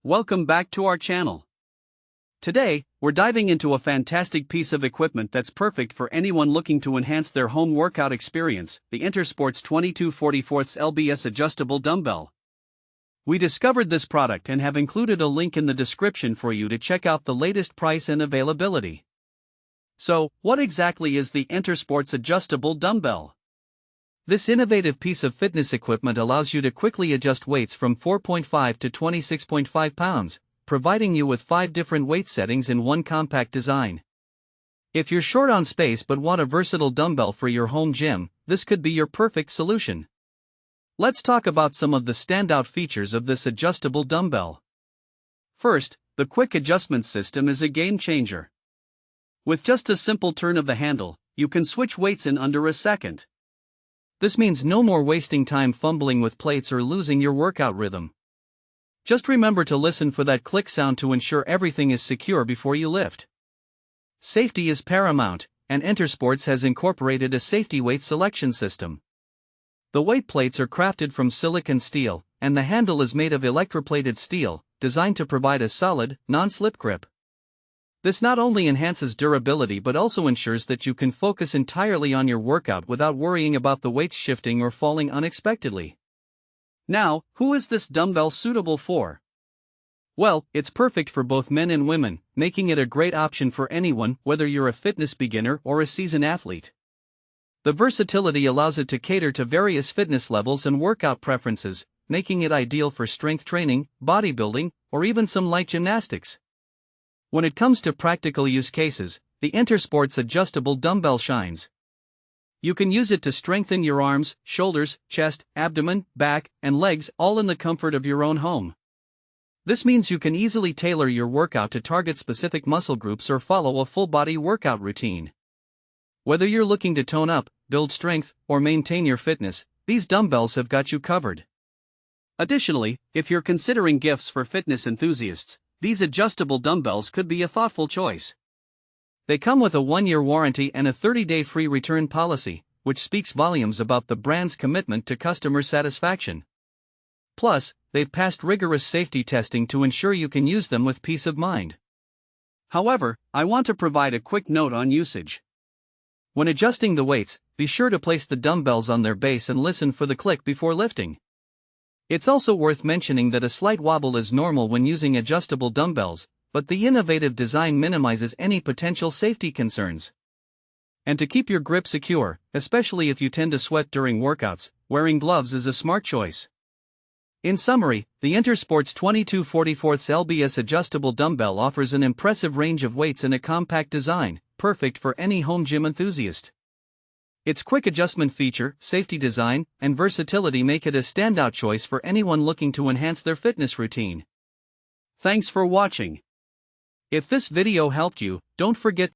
Welcome back to our channel. Today, we're diving into a fantastic piece of equipment that's perfect for anyone looking to enhance their home workout experience, the EnterSports 22/44 LBS Adjustable Dumbbell. We discovered this product and have included a link in the description for you to check out the latest price and availability. So, what exactly is the EnterSports Adjustable Dumbbell? This innovative piece of fitness equipment allows you to quickly adjust weights from 4.5 to 26.5 pounds, providing you with 5 different weight settings in one compact design. If you're short on space but want a versatile dumbbell for your home gym, this could be your perfect solution. Let's talk about some of the standout features of this adjustable dumbbell. First, the quick adjustment system is a game changer. With just a simple turn of the handle, you can switch weights in under a second. This means no more wasting time fumbling with plates or losing your workout rhythm. Just remember to listen for that click sound to ensure everything is secure before you lift. Safety is paramount, and EnterSports has incorporated a safety weight selection system. The weight plates are crafted from silicon steel, and the handle is made of electroplated steel, designed to provide a solid, non-slip grip. This not only enhances durability but also ensures that you can focus entirely on your workout without worrying about the weights shifting or falling unexpectedly. Now, who is this dumbbell suitable for? Well, it's perfect for both men and women, making it a great option for anyone, whether you're a fitness beginner or a seasoned athlete. The versatility allows it to cater to various fitness levels and workout preferences, making it ideal for strength training, bodybuilding, or even some light gymnastics. When it comes to practical use cases, the EnterSports Adjustable Dumbbell shines. You can use it to strengthen your arms, shoulders, chest, abdomen, back, and legs all in the comfort of your own home. This means you can easily tailor your workout to target specific muscle groups or follow a full-body workout routine. Whether you're looking to tone up, build strength, or maintain your fitness, these dumbbells have got you covered. Additionally, if you're considering gifts for fitness enthusiasts, these adjustable dumbbells could be a thoughtful choice. They come with a 1-year warranty and a 30-day free return policy, which speaks volumes about the brand's commitment to customer satisfaction. Plus, they've passed rigorous safety testing to ensure you can use them with peace of mind. However, I want to provide a quick note on usage. When adjusting the weights, be sure to place the dumbbells on their base and listen for the click before lifting. It's also worth mentioning that a slight wobble is normal when using adjustable dumbbells, but the innovative design minimizes any potential safety concerns. And to keep your grip secure, especially if you tend to sweat during workouts, wearing gloves is a smart choice. In summary, the EnterSports 22/44 LBS Adjustable Dumbbell offers an impressive range of weights in a compact design, perfect for any home gym enthusiast. Its quick adjustment feature, safety design, and versatility make it a standout choice for anyone looking to enhance their fitness routine. Thanks for watching. If this video helped you, don't forget